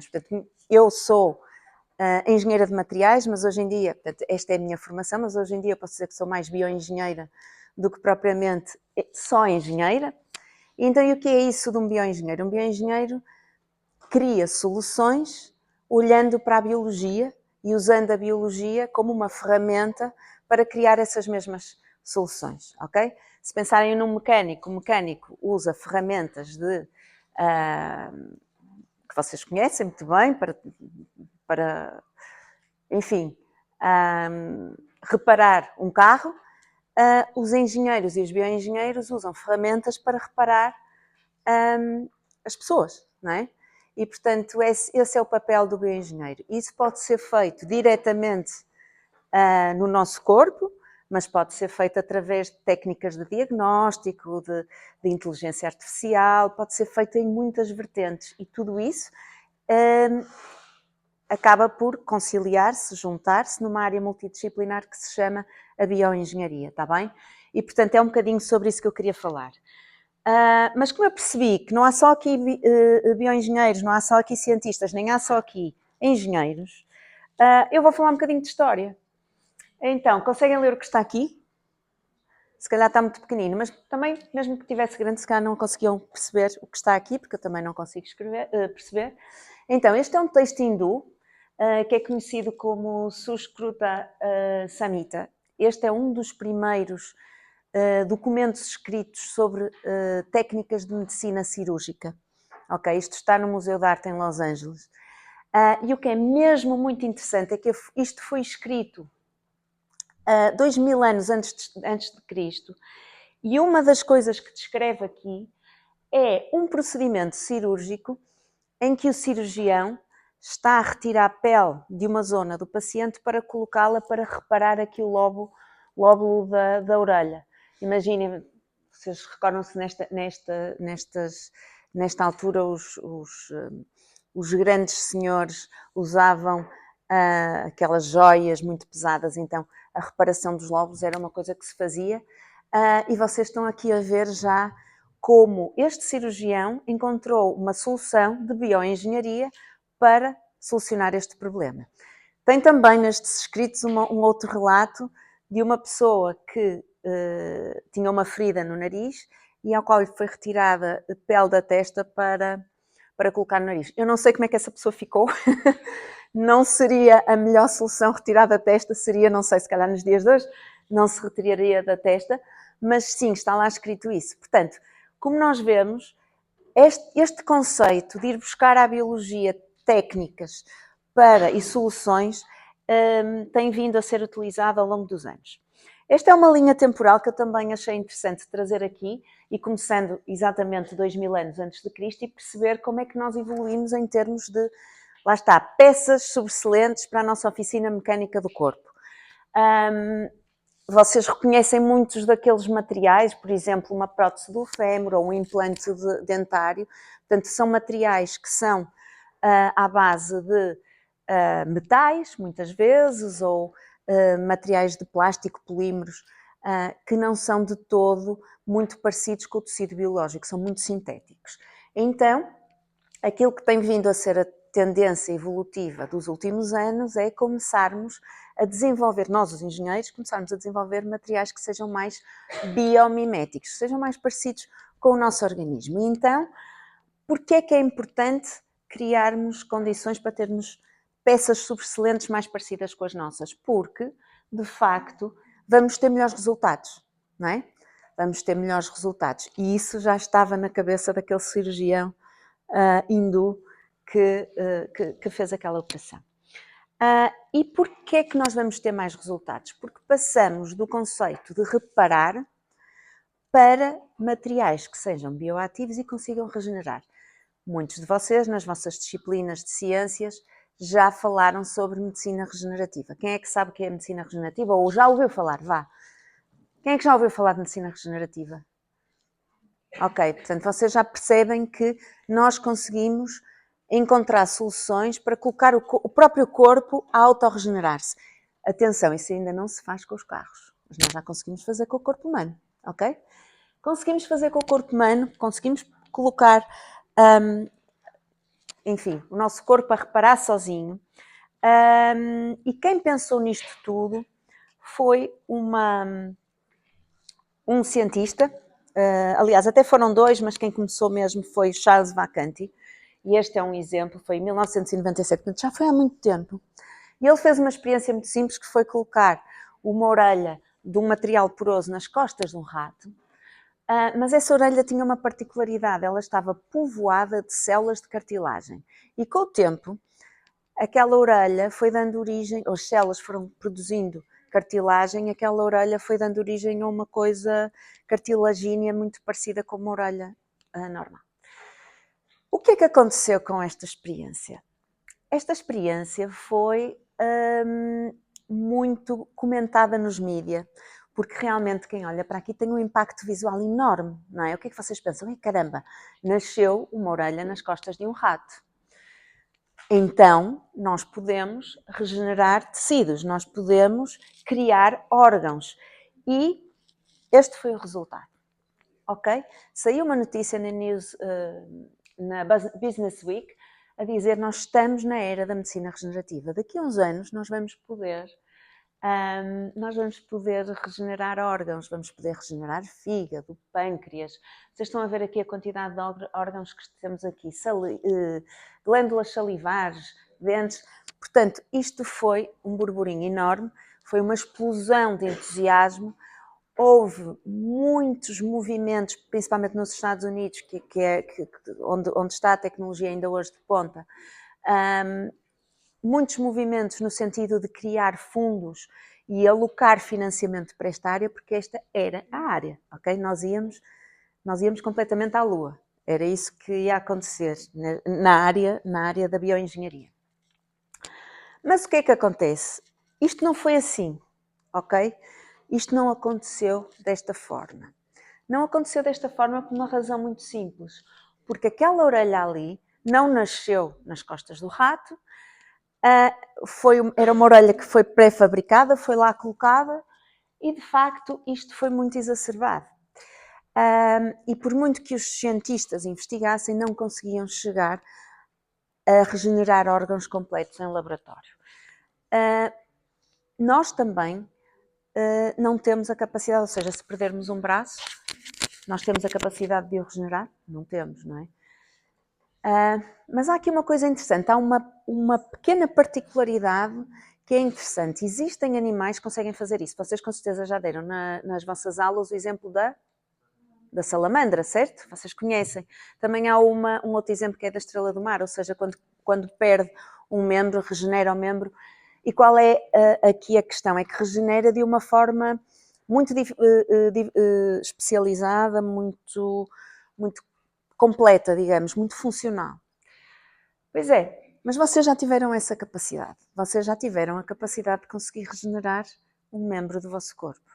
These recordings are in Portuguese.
Portanto, eu sou engenheira de materiais, mas hoje em dia, portanto, esta é a minha formação, mas hoje em dia eu posso dizer que sou mais bioengenheira do que propriamente só engenheira. Então, e o que é isso de um bioengenheiro? Um bioengenheiro cria soluções olhando para a biologia e usando a biologia como uma ferramenta para criar essas mesmas soluções, ok? Se pensarem num mecânico, o mecânico usa ferramentas que vocês conhecem muito bem para enfim, reparar um carro. Os engenheiros e os bioengenheiros usam ferramentas para reparar as pessoas, não é? E, portanto, esse é o papel do bioengenheiro. Isso pode ser feito diretamente no nosso corpo, mas pode ser feito através de técnicas de diagnóstico, de inteligência artificial, pode ser feito em muitas vertentes. E tudo isso acaba por conciliar-se, juntar-se numa área multidisciplinar que se chama a bioengenharia, está bem? E, portanto, é um bocadinho sobre isso que eu queria falar. Mas como eu percebi que não há só aqui bioengenheiros, não há só aqui cientistas, nem há só aqui engenheiros, eu vou falar um bocadinho de história. Então, conseguem ler o que está aqui? Se calhar está muito pequenino, mas também, mesmo que tivesse grande, se calhar não conseguiam perceber o que está aqui, porque eu também não consigo perceber. Então, este é um texto hindu, que é conhecido como Sushruta Samhita. Este é um dos primeiros documentos escritos sobre técnicas de medicina cirúrgica. Ok, isto está no Museu de Arte em Los Angeles. E o que é mesmo muito interessante é que isto foi escrito 2000 anos antes de Cristo, e uma das coisas que descreve aqui é um procedimento cirúrgico em que o cirurgião está a retirar a pele de uma zona do paciente para colocá-la para reparar aqui o lóbulo da orelha. Imaginem, vocês recordam-se nesta altura os grandes senhores usavam aquelas joias muito pesadas, então a reparação dos lóbulos era uma coisa que se fazia, e vocês estão aqui a ver já como este cirurgião encontrou uma solução de bioengenharia para solucionar este problema. Tem também nestes escritos um outro relato de uma pessoa que tinha uma ferida no nariz e ao qual lhe foi retirada a pele da testa para colocar no nariz. Eu não sei como é que essa pessoa ficou. Não seria a melhor solução retirar da testa, seria, não sei, se calhar nos dias de hoje, não se retiraria da testa, mas sim, está lá escrito isso. Portanto, como nós vemos, este conceito de ir buscar à biologia técnicas e soluções tem vindo a ser utilizado ao longo dos anos. Esta é uma linha temporal que eu também achei interessante trazer aqui, e começando exatamente 2000 anos antes de Cristo, e perceber como é que nós evoluímos em termos de, lá está, peças sobressalentes para a nossa oficina mecânica do corpo. Vocês reconhecem muitos daqueles materiais, por exemplo, uma prótese do fémur ou um implante dentário. Portanto, são materiais que são à base de metais, muitas vezes, ou materiais de plástico, polímeros, que não são de todo muito parecidos com o tecido biológico, são muito sintéticos. Então, aquilo que tem vindo a ser a tendência evolutiva dos últimos anos é começarmos a desenvolver, nós os engenheiros, começarmos a desenvolver materiais que sejam mais biomiméticos, que sejam mais parecidos com o nosso organismo. E então, porquê é que é importante criarmos condições para termos peças sobressalentes mais parecidas com as nossas? Porque, de facto, vamos ter melhores resultados, não é? Vamos ter melhores resultados. E isso já estava na cabeça daquele cirurgião hindu que fez aquela operação. E porquê é que nós vamos ter mais resultados? Porque passamos do conceito de reparar para materiais que sejam bioativos e consigam regenerar. Muitos de vocês, nas vossas disciplinas de ciências, já falaram sobre medicina regenerativa. Quem é que sabe o que é medicina regenerativa? Ou já ouviu falar? Vá. Quem é que já ouviu falar de medicina regenerativa? Ok, portanto, vocês já percebem que nós conseguimos encontrar soluções para colocar o próprio corpo a autorregenerar-se. Atenção, isso ainda não se faz com os carros, mas nós já conseguimos fazer com o corpo humano, ok? Conseguimos fazer com o corpo humano, conseguimos colocar enfim, o nosso corpo a reparar sozinho. E quem pensou nisto tudo foi um cientista, aliás, até foram dois, mas quem começou mesmo foi Charles Vacanti, e este é um exemplo, foi em 1997, portanto já foi há muito tempo. E ele fez uma experiência muito simples, que foi colocar uma orelha de um material poroso nas costas de um rato, mas essa orelha tinha uma particularidade, ela estava povoada de células de cartilagem. E com o tempo, aquela orelha foi dando origem, as células foram produzindo cartilagem, aquela orelha foi dando origem a uma coisa cartilagínea muito parecida com uma orelha normal. O que é que aconteceu com esta experiência? Esta experiência foi muito comentada nos mídias, porque realmente quem olha para aqui tem um impacto visual enorme, não é? O que é que vocês pensam? Caramba, nasceu uma orelha nas costas de um rato. Então, nós podemos regenerar tecidos, nós podemos criar órgãos. E este foi o resultado, ok? Saiu uma notícia na News, na Business Week, a dizer nós estamos na era da medicina regenerativa. Daqui a uns anos nós vamos poder regenerar órgãos, vamos poder regenerar fígado, pâncreas. Vocês estão a ver aqui a quantidade de órgãos que temos aqui, glândulas salivares, dentes. Portanto, isto foi um burburinho enorme, foi uma explosão de entusiasmo. Houve muitos movimentos, principalmente nos Estados Unidos, onde está a tecnologia ainda hoje de ponta, muitos movimentos no sentido de criar fundos e alocar financiamento para esta área, porque esta era a área, ok? Nós íamos completamente à Lua. Era isso que ia acontecer na área da bioengenharia. Mas o que é que acontece? Isto não foi assim, ok? Isto não aconteceu desta forma. Não aconteceu desta forma por uma razão muito simples. Porque aquela orelha ali não nasceu nas costas do rato, era uma orelha que foi pré-fabricada, foi lá colocada e, de facto, isto foi muito exacerbado. E por muito que os cientistas investigassem, não conseguiam chegar a regenerar órgãos completos em laboratório. Nós também não temos a capacidade, ou seja, se perdermos um braço, nós temos a capacidade de o regenerar? Não temos, não é? Mas há aqui uma coisa interessante, há uma pequena particularidade que é interessante. Existem animais que conseguem fazer isso. Vocês com certeza já deram nas vossas aulas o exemplo da salamandra, certo? Vocês conhecem. Também há um outro exemplo que é da estrela do mar, ou seja, quando perde um membro, regenera o membro. E qual é aqui a questão? É que regenera de uma forma muito especializada, muito completa, digamos, muito funcional. Pois é, mas vocês já tiveram essa capacidade. Vocês já tiveram a capacidade de conseguir regenerar um membro do vosso corpo.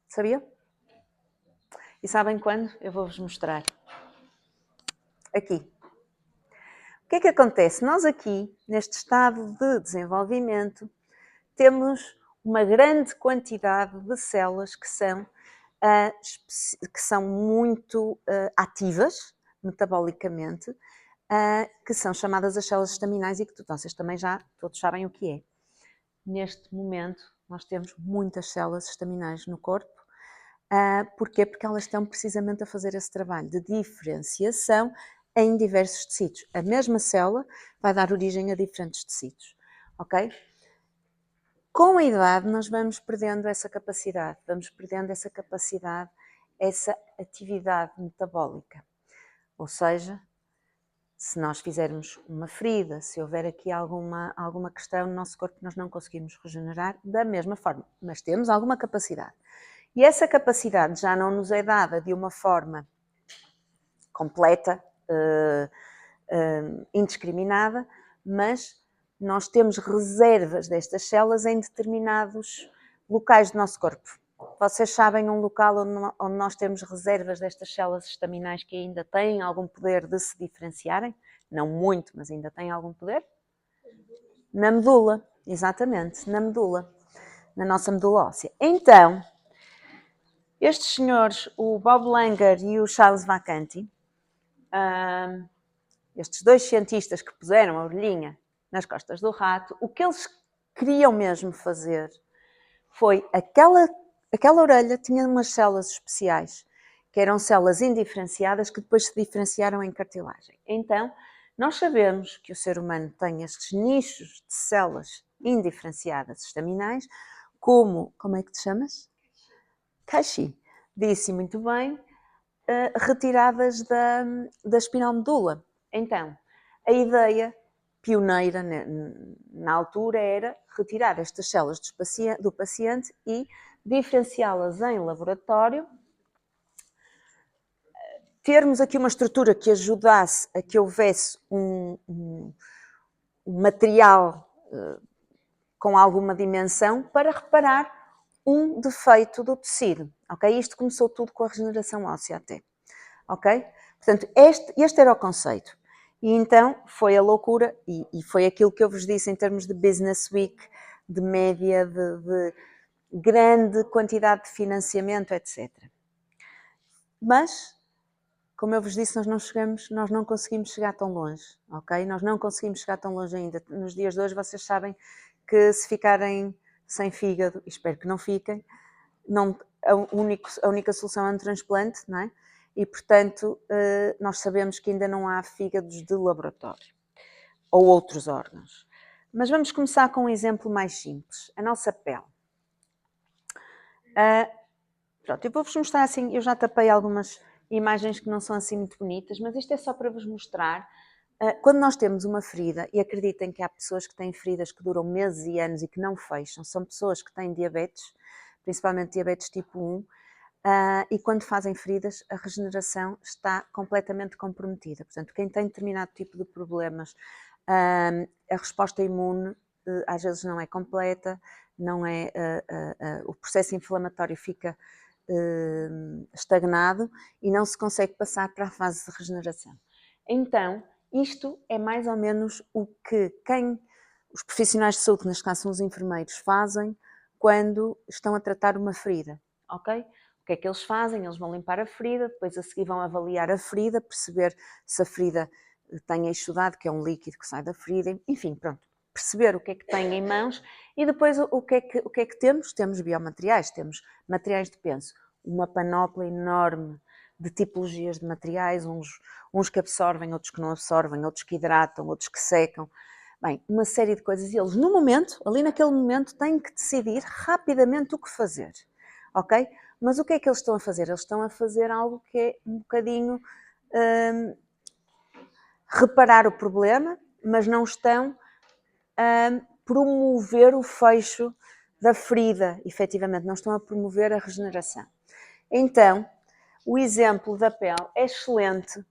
Sabiam? E sabem quando? Eu vou-vos mostrar. Aqui. O que é que acontece? Nós aqui, neste estado de desenvolvimento, temos uma grande quantidade de células que são muito ativas metabolicamente, que são chamadas as células estaminais e que vocês também já todos sabem o que é. Neste momento, nós temos muitas células estaminais no corpo. Porquê? Porque elas estão precisamente a fazer esse trabalho de diferenciação em diversos tecidos. A mesma célula vai dar origem a diferentes tecidos, ok? Com a idade, nós vamos perdendo essa capacidade, essa atividade metabólica. Ou seja, se nós fizermos uma ferida, se houver aqui alguma questão no nosso corpo, nós não conseguimos regenerar da mesma forma, mas temos alguma capacidade. E essa capacidade já não nos é dada de uma forma completa, indiscriminada, mas nós temos reservas destas células em determinados locais do nosso corpo. Vocês sabem um local onde nós temos reservas destas células estaminais que ainda têm algum poder de se diferenciarem? Não muito, mas ainda têm algum poder? Na medula, exatamente, na medula, na nossa medula óssea. Então, estes senhores, o Bob Langer e o Charles Vacanti, estes 2 cientistas que puseram a orelhinha nas costas do rato, o que eles queriam mesmo fazer foi aquela orelha tinha umas células especiais, que eram células indiferenciadas que depois se diferenciaram em cartilagem. Então, nós sabemos que o ser humano tem estes nichos de células indiferenciadas estaminais, como é que te chamas? Kashi. Disse muito bem, retiradas da espinal medula. Então, a ideia pioneira na altura era retirar estas células do paciente e diferenciá-las em laboratório, termos aqui uma estrutura que ajudasse a que houvesse um material com alguma dimensão para reparar um defeito do tecido, ok? Isto começou tudo com a regeneração óssea até, ok? Portanto, este era o conceito. E então foi a loucura e foi aquilo que eu vos disse em termos de Business Week, de média, de grande quantidade de financiamento, etc. Mas, como eu vos disse, nós não conseguimos chegar tão longe, ok? Nós não conseguimos chegar tão longe ainda. Nos dias de hoje vocês sabem que se ficarem sem fígado, e espero que não fiquem, a única solução é um transplante, não é? E, portanto, nós sabemos que ainda não há fígados de laboratório ou outros órgãos. Mas vamos começar com um exemplo mais simples. A nossa pele. Pronto, eu vou-vos mostrar assim, eu já tapei algumas imagens que não são assim muito bonitas, mas isto é só para vos mostrar. Quando nós temos uma ferida, e acreditem que há pessoas que têm feridas que duram meses e anos e que não fecham, são pessoas que têm diabetes, principalmente diabetes tipo 1, e quando fazem feridas, a regeneração está completamente comprometida. Portanto, quem tem determinado tipo de problemas, a resposta imune às vezes não é completa, não é, o processo inflamatório fica estagnado e não se consegue passar para a fase de regeneração. Então, isto é mais ou menos o que os profissionais de saúde, neste caso são os enfermeiros, fazem quando estão a tratar uma ferida, ok? O que é que eles fazem? Eles vão limpar a ferida, depois a seguir vão avaliar a ferida, perceber se a ferida tem exudado, que é um líquido que sai da ferida, enfim, pronto, perceber o que é que tem em mãos e depois o que é que temos? Temos biomateriais, temos materiais de penso, uma panóplia enorme de tipologias de materiais, uns que absorvem, outros que não absorvem, outros que hidratam, outros que secam. Bem, uma série de coisas e eles no momento, ali naquele momento, têm que decidir rapidamente o que fazer, ok? Mas o que é que eles estão a fazer? Eles estão a fazer algo que é um bocadinho reparar o problema, mas não estão a promover o fecho da ferida, efetivamente, não estão a promover a regeneração. Então, o exemplo da pele é excelente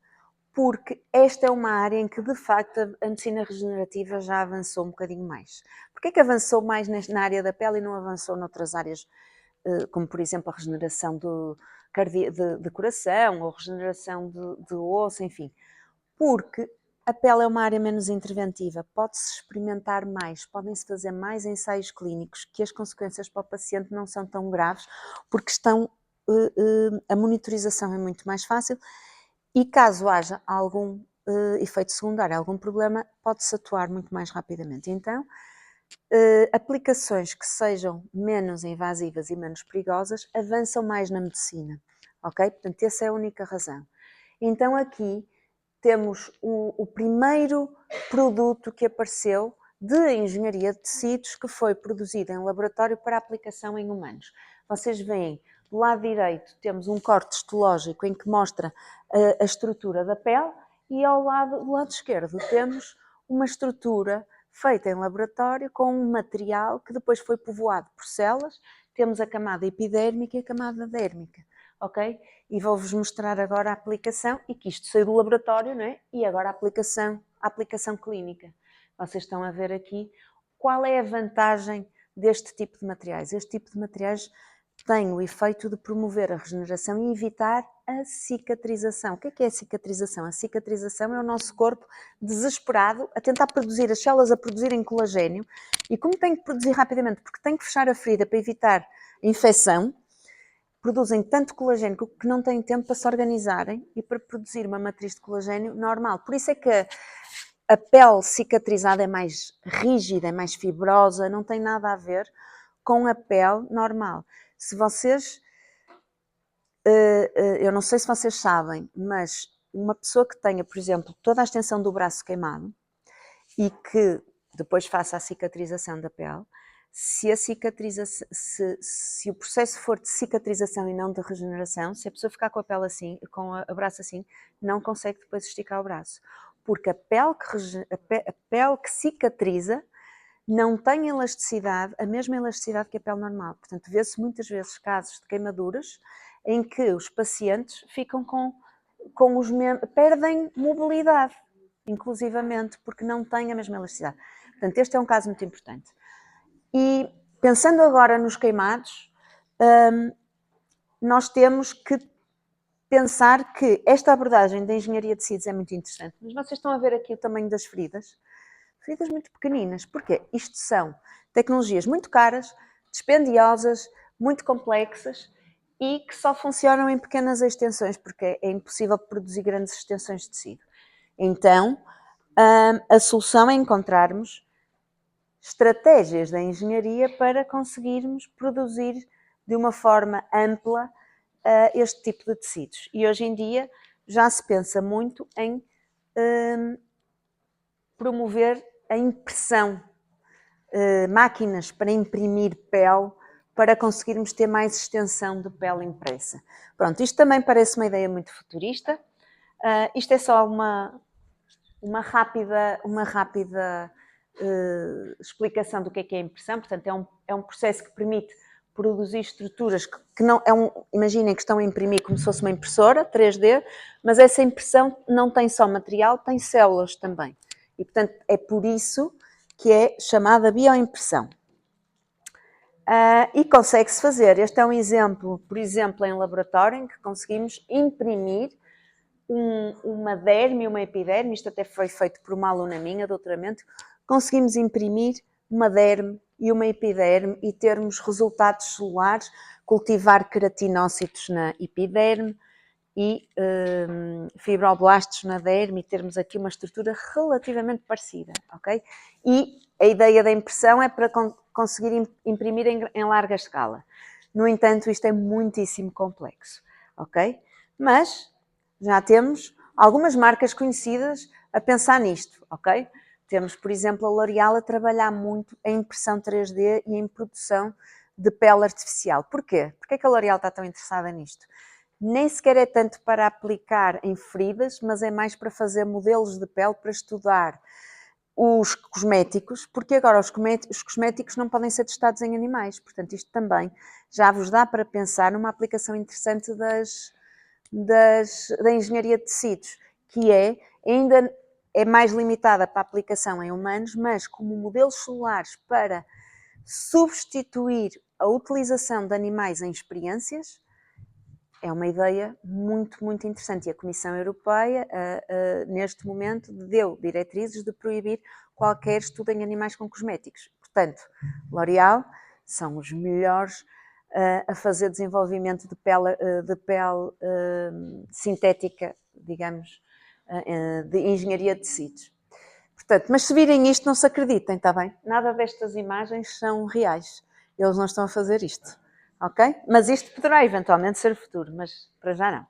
porque esta é uma área em que, de facto, a medicina regenerativa já avançou um bocadinho mais. Porquê é que avançou mais na área da pele e não avançou noutras áreas, como, por exemplo, a regeneração de coração ou regeneração de osso, enfim? Porque a pele é uma área menos interventiva, pode-se experimentar mais, podem-se fazer mais ensaios clínicos, que as consequências para o paciente não são tão graves, porque a monitorização é muito mais fácil e caso haja algum efeito secundário, algum problema, pode-se atuar muito mais rapidamente. Então, aplicações que sejam menos invasivas e menos perigosas avançam mais na medicina, ok? Portanto, essa é a única razão. Então, aqui temos o primeiro produto que apareceu de engenharia de tecidos que foi produzido em laboratório para aplicação em humanos. Vocês veem, do lado direito temos um corte histológico em que mostra a estrutura da pele e do lado esquerdo temos uma estrutura feita em laboratório com um material que depois foi povoado por células. Temos a camada epidérmica e a camada dérmica, ok? E vou-vos mostrar agora a aplicação, e que isto saiu do laboratório, não é? E agora a aplicação clínica. Vocês estão a ver aqui qual é a vantagem deste tipo de materiais. Este tipo de materiais tem o efeito de promover a regeneração e evitar a cicatrização. O que é a cicatrização? A cicatrização é o nosso corpo desesperado a tentar produzir, as células a produzirem colagênio, e como tem que produzir rapidamente, porque tem que fechar a ferida para evitar a infecção, produzem tanto colagênio que não têm tempo para se organizarem e para produzir uma matriz de colagênio normal. Por isso é que a pele cicatrizada é mais rígida, é mais fibrosa, não tem nada a ver com a pele normal. Se vocês, eu não sei se vocês sabem, mas uma pessoa que tenha, por exemplo, toda a extensão do braço queimado e que depois faça a cicatrização da pele, se o processo for de cicatrização e não de regeneração, se a pessoa ficar com a pele assim, com o braço assim, não consegue depois esticar o braço. Porque a pele que cicatriza não tem elasticidade, a mesma elasticidade que a pele normal. Portanto, vê-se muitas vezes casos de queimaduras em que os pacientes ficam com os perdem mobilidade, inclusivamente, porque não têm a mesma elasticidade. Portanto, este é um caso muito importante. E pensando agora nos queimados, nós temos que pensar que esta abordagem da engenharia de tecidos é muito interessante. Mas vocês estão a ver aqui o tamanho das feridas? Feridas muito pequeninas. Porquê? Isto são tecnologias muito caras, dispendiosas, muito complexas e que só funcionam em pequenas extensões, porque é impossível produzir grandes extensões de tecido. Então, a solução é encontrarmos estratégias da engenharia para conseguirmos produzir de uma forma ampla este tipo de tecidos. E hoje em dia já se pensa muito em promover a impressão, máquinas para imprimir pele, para conseguirmos ter mais extensão de pele impressa. Pronto, isto também parece uma ideia muito futurista. Isto é só uma rápida explicação do que é a impressão. Portanto, é um processo que permite produzir estruturas que não imaginem que estão a imprimir como se fosse uma impressora 3D, mas essa impressão não tem só material, tem células também. E, portanto, é por isso que é chamada bioimpressão. E consegue-se fazer. Este é um exemplo, por exemplo, em laboratório, em que conseguimos imprimir uma derme e uma epiderme. Isto até foi feito por uma aluna minha, doutoramento. Conseguimos imprimir uma derme e uma epiderme e termos resultados celulares, cultivar queratinócitos na epiderme e fibroblastos na derme e termos aqui uma estrutura relativamente parecida, ok? E a ideia da impressão é para conseguir imprimir em larga escala. No entanto, isto é muitíssimo complexo, ok? Mas já temos algumas marcas conhecidas a pensar nisto, ok? Temos, por exemplo, a L'Oréal a trabalhar muito em impressão 3D e em produção de pele artificial. Porquê? Porquê é que a L'Oréal está tão interessada nisto? Nem sequer é tanto para aplicar em feridas, mas é mais para fazer modelos de pele para estudar os cosméticos, porque agora os cosméticos não podem ser testados em animais. Portanto, isto também já vos dá para pensar numa aplicação interessante da engenharia de tecidos, que ainda é mais limitada para a aplicação em humanos, mas como modelos celulares para substituir a utilização de animais em experiências, é uma ideia muito, muito interessante. E a Comissão Europeia, neste momento, deu diretrizes de proibir qualquer estudo em animais com cosméticos. Portanto, L'Oréal são os melhores a fazer desenvolvimento de pele sintética, digamos, de engenharia de tecidos. Portanto, mas se virem isto, não se acreditem, está bem? Nada destas imagens são reais. Eles não estão a fazer isto, ok? Mas isto poderá eventualmente ser o futuro, mas para já não,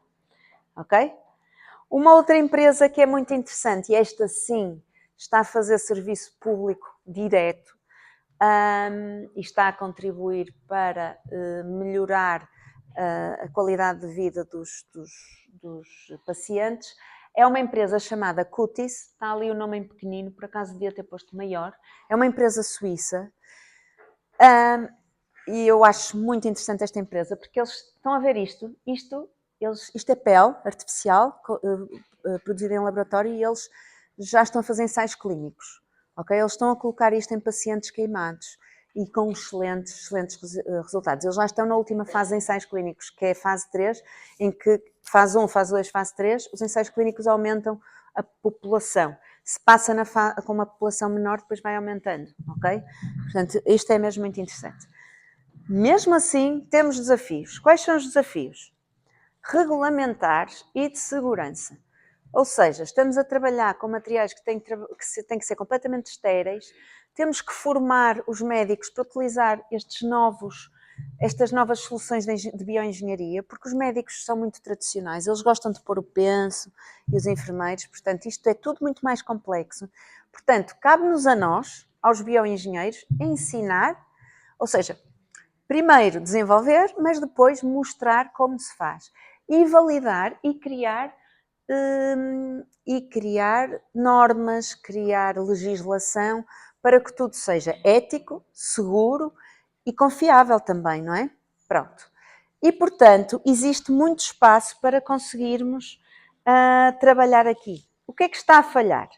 ok? Uma outra empresa que é muito interessante, e esta sim está a fazer serviço público direto, e está a contribuir para melhorar a qualidade de vida dos pacientes, é uma empresa chamada Cutis, está ali o nome em pequenino, por acaso devia ter posto maior, é uma empresa suíça, e eu acho muito interessante esta empresa, porque eles estão a ver isto é pele artificial, produzida em laboratório, e eles já estão a fazer ensaios clínicos. Okay? Eles estão a colocar isto em pacientes queimados e com excelentes resultados. Eles já estão na última fase de ensaios clínicos, que é a fase 3, em que fase 1, fase 2, fase 3, os ensaios clínicos aumentam a população. Se passa com uma população menor, depois vai aumentando, ok? Portanto, isto é mesmo muito interessante. Mesmo assim, temos desafios. Quais são os desafios? Regulamentares e de segurança. Ou seja, estamos a trabalhar com materiais que têm que ser completamente estéreis, temos que formar os médicos para utilizar estas novas soluções de bioengenharia, porque os médicos são muito tradicionais, eles gostam de pôr o penso e os enfermeiros, portanto, isto é tudo muito mais complexo. Portanto, cabe-nos a nós, aos bioengenheiros, ensinar, ou seja, primeiro desenvolver, mas depois mostrar como se faz. E validar e criar normas, criar legislação para que tudo seja ético, seguro e confiável também, não é? Pronto. E, portanto, existe muito espaço para conseguirmos trabalhar aqui. O que é que está a falhar?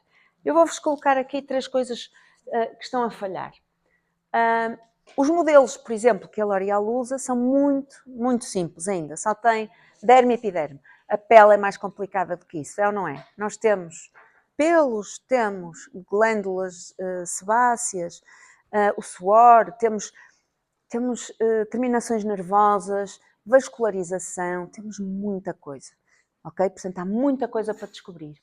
Eu vou-vos colocar aqui 3 coisas que estão a falhar. Os modelos, por exemplo, que a L'Oréal usa são muito, muito simples ainda. Só tem derme e epiderme. A pele é mais complicada do que isso, é ou não é? Nós temos pelos, temos glândulas sebáceas, o suor, temos terminações nervosas, vascularização, temos muita coisa, ok? Portanto, há muita coisa para descobrir.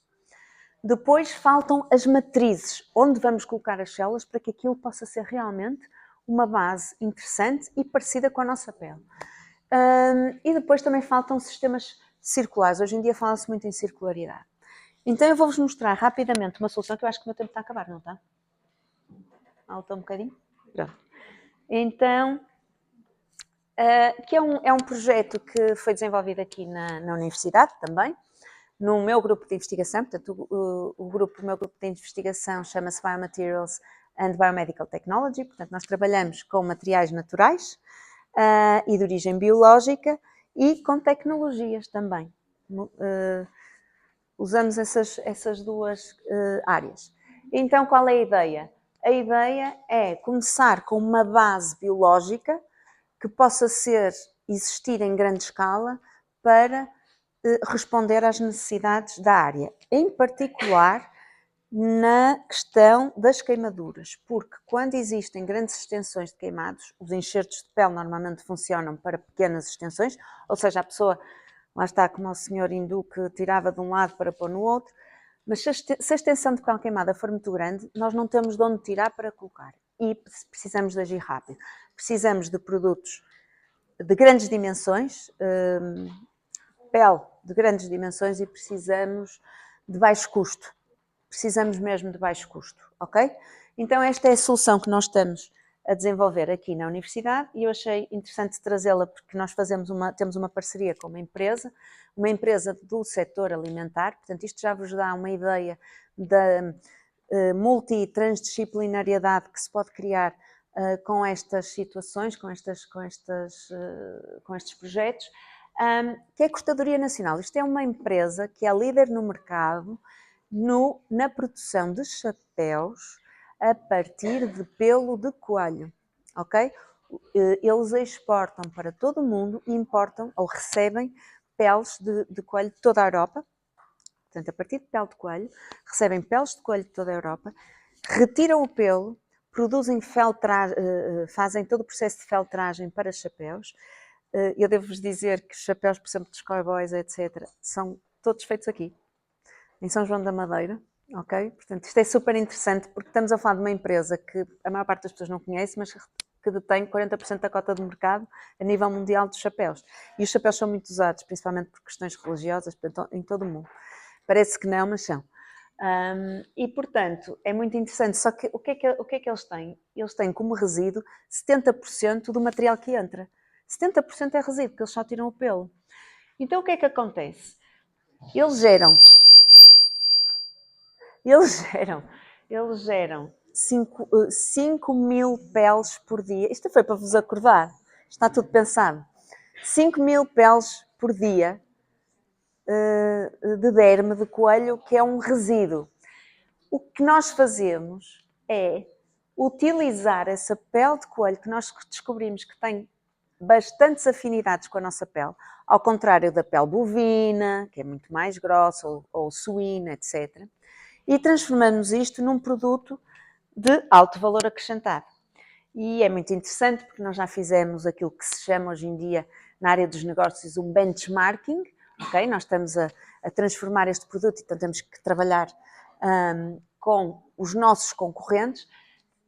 Depois faltam as matrizes, onde vamos colocar as células para que aquilo possa ser realmente uma base interessante e parecida com a nossa pele. E depois também faltam sistemas circulares. Hoje em dia fala-se muito em circularidade. Então eu vou-vos mostrar rapidamente uma solução que eu acho que o meu tempo está a acabar, não está? Falta um bocadinho? Pronto. Então, que é um projeto que foi desenvolvido aqui na universidade também, no meu grupo de investigação. Portanto, o meu grupo de investigação chama-se Biomaterials and Biomedical Technology. Portanto, nós trabalhamos com materiais naturais e de origem biológica e com tecnologias também. Usamos essas duas áreas. Então, qual é a ideia? A ideia é começar com uma base biológica que possa existir em grande escala para responder às necessidades da área, em particular na questão das queimaduras, porque quando existem grandes extensões de queimados, os enxertos de pele normalmente funcionam para pequenas extensões, ou seja, a pessoa, lá está como o senhor hindu que tirava de um lado para pôr no outro, mas se a extensão de pele queimada for muito grande, nós não temos de onde tirar para colocar e precisamos de agir rápido. Precisamos de produtos de grandes dimensões, pele de grandes dimensões, e precisamos de baixo custo. Precisamos mesmo de baixo custo, ok? Então esta é a solução que nós estamos a desenvolver aqui na universidade e eu achei interessante trazê-la porque nós temos uma parceria com uma empresa do setor alimentar. Portanto, isto já vos dá uma ideia da multitransdisciplinariedade que se pode criar com estas situações, com estes projetos, que é a Costadoria Nacional. Isto é uma empresa que é líder no mercado na produção de chapéus a partir de pelo de coelho, ok? Eles exportam para todo o mundo e importam ou recebem peles de coelho de toda a Europa. Portanto, a partir de pele de coelho, recebem peles de coelho de toda a Europa, retiram o pelo, fazem todo o processo de feltragem para chapéus. Eu devo-vos dizer que os chapéus, por exemplo, dos cowboys, etc., são todos feitos aqui, em São João da Madeira, ok? Portanto, isto é super interessante porque estamos a falar de uma empresa que a maior parte das pessoas não conhece, mas que detém 40% da cota de mercado a nível mundial dos chapéus. E os chapéus são muito usados, principalmente por questões religiosas, em todo o mundo. Parece que não, mas são. E, portanto, é muito interessante. Só que o que é que eles têm? Eles têm como resíduo 70% do material que entra. 70% é resíduo, porque eles só tiram o pelo. Então, o que é que acontece? Eles geram 5 mil peles por dia. Isto foi para vos acordar. Está tudo pensado. 5 mil peles por dia de derme de coelho, que é um resíduo. O que nós fazemos é utilizar essa pele de coelho que nós descobrimos que tem bastantes afinidades com a nossa pele, ao contrário da pele bovina, que é muito mais grossa, ou suína, etc. E transformamos isto num produto de alto valor acrescentado. E é muito interessante porque nós já fizemos aquilo que se chama hoje em dia na área dos negócios um benchmarking, ok? Nós estamos a transformar este produto, então temos que trabalhar com os nossos concorrentes.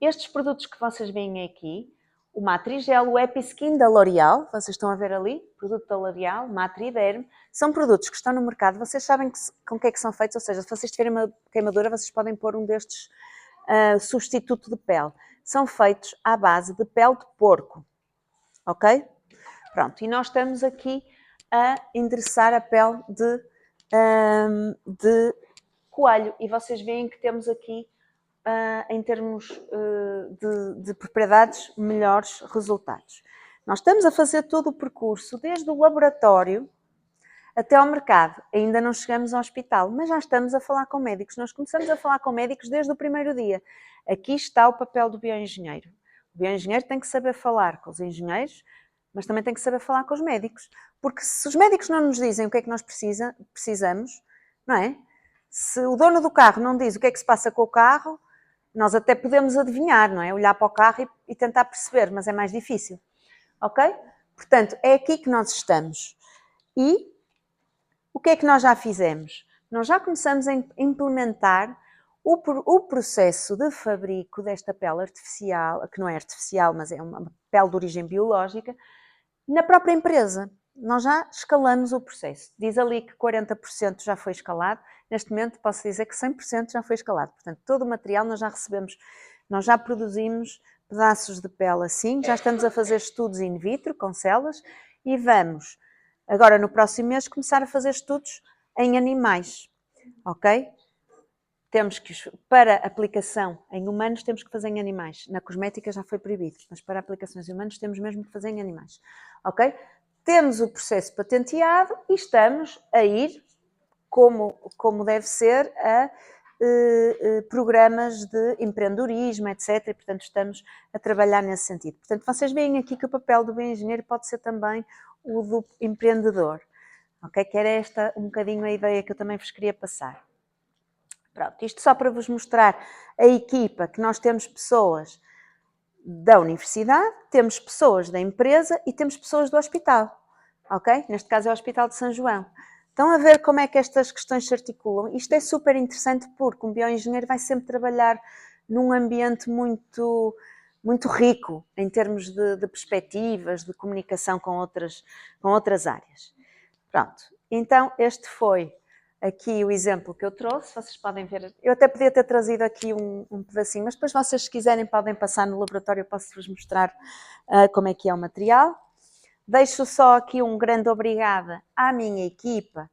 Estes produtos que vocês veem aqui, o Matrigel, o Episkin da L'Oréal, vocês estão a ver ali, produto da L'Oréal, Matriderm, são produtos que estão no mercado, vocês sabem com que é que são feitos, ou seja, se vocês tiverem uma queimadura, vocês podem pôr um destes substituto de pele. São feitos à base de pele de porco, ok? Pronto, e nós estamos aqui a endereçar a pele de coelho, e vocês veem que temos aqui em termos de propriedades, melhores resultados. Nós estamos a fazer todo o percurso, desde o laboratório até ao mercado. Ainda não chegamos ao hospital, mas já estamos a falar com médicos. Nós começamos a falar com médicos desde o primeiro dia. Aqui está o papel do bioengenheiro. O bioengenheiro tem que saber falar com os engenheiros, mas também tem que saber falar com os médicos. Porque se os médicos não nos dizem o que é que nós precisamos, não é? Se o dono do carro não diz o que é que se passa com o carro, nós até podemos adivinhar, não é? Olhar para o carro e tentar perceber, mas é mais difícil. Ok? Portanto, é aqui que nós estamos. E o que é que nós já fizemos? Nós já começamos a implementar o processo de fabrico desta pele artificial, que não é artificial, mas é uma pele de origem biológica, na própria empresa. Nós já escalamos o processo. Diz ali que 40% já foi escalado. Neste momento posso dizer que 100% já foi escalado. Portanto, todo o material nós já recebemos, nós já produzimos pedaços de pele assim, já estamos a fazer estudos in vitro com células e vamos, agora no próximo mês, começar a fazer estudos em animais, ok? Temos que, para aplicação em humanos, temos que fazer em animais. Na cosmética já foi proibido, mas para aplicações em humanos temos mesmo que fazer em animais, ok? Temos o processo patenteado e estamos a ir, como deve ser, a programas de empreendedorismo, etc. E, portanto, estamos a trabalhar nesse sentido. Portanto, vocês veem aqui que o papel do bioengenheiro pode ser também o do empreendedor, ok? Que era esta um bocadinho a ideia que eu também vos queria passar. Pronto, isto só para vos mostrar a equipa, que nós temos pessoas da universidade, temos pessoas da empresa e temos pessoas do hospital, ok? Neste caso é o Hospital de São João. Estão a ver como é que estas questões se articulam? Isto é super interessante porque um bioengenheiro vai sempre trabalhar num ambiente muito, muito rico em termos de perspectivas, de comunicação com outras áreas. Pronto, então este foi aqui o exemplo que eu trouxe, vocês podem ver, eu até podia ter trazido aqui um pedacinho, mas depois vocês se quiserem podem passar no laboratório, eu posso-vos mostrar como é que é o material. Deixo só aqui um grande obrigada à minha equipa,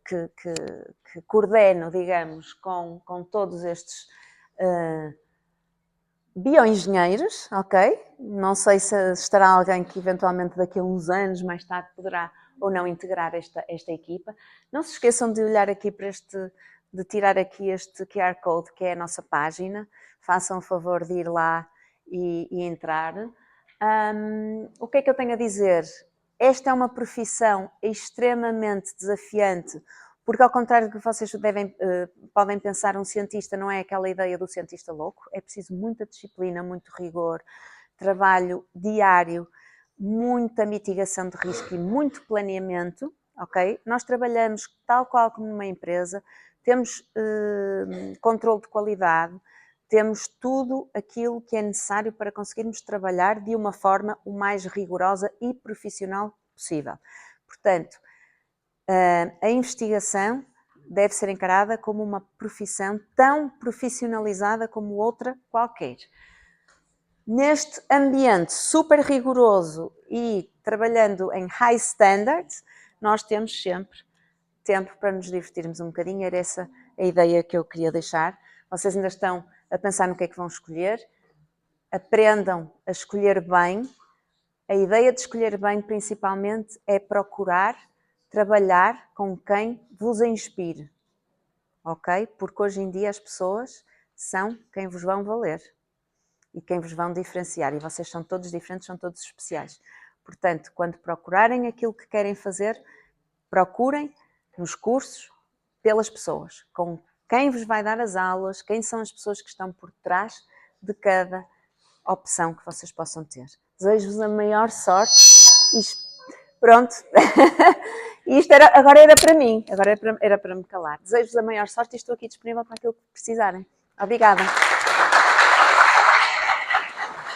que coordeno, digamos, com todos estes bioengenheiros, ok? Não sei se estará alguém que eventualmente daqui a uns anos, mais tarde, poderá ou não integrar esta equipa. Não se esqueçam de olhar aqui para de tirar aqui este QR Code, que é a nossa página. Façam o favor de ir lá e entrar. O que é que eu tenho a dizer? Esta é uma profissão extremamente desafiante, porque ao contrário do que vocês podem pensar, um cientista não é aquela ideia do cientista louco, é preciso muita disciplina, muito rigor, trabalho diário, muita mitigação de risco e muito planeamento, ok? Nós trabalhamos tal qual como numa empresa, temos controle de qualidade, temos tudo aquilo que é necessário para conseguirmos trabalhar de uma forma o mais rigorosa e profissional possível. Portanto, a investigação deve ser encarada como uma profissão tão profissionalizada como outra qualquer. Neste ambiente super rigoroso e trabalhando em high standards, nós temos sempre tempo para nos divertirmos um bocadinho. Era essa a ideia que eu queria deixar. Vocês ainda estão a pensar no que é que vão escolher. Aprendam a escolher bem. A ideia de escolher bem, principalmente, é procurar trabalhar com quem vos inspire, ok? Porque hoje em dia as pessoas são quem vos vão valer e quem vos vão diferenciar. E vocês são todos diferentes, são todos especiais. Portanto, quando procurarem aquilo que querem fazer, procurem nos cursos pelas pessoas, com quem vos vai dar as aulas, quem são as pessoas que estão por trás de cada opção que vocês possam ter. Desejo-vos a maior sorte e pronto. Isto agora era para mim, agora era para me calar. Desejo-vos a maior sorte e estou aqui disponível para aquilo que precisarem. Obrigada.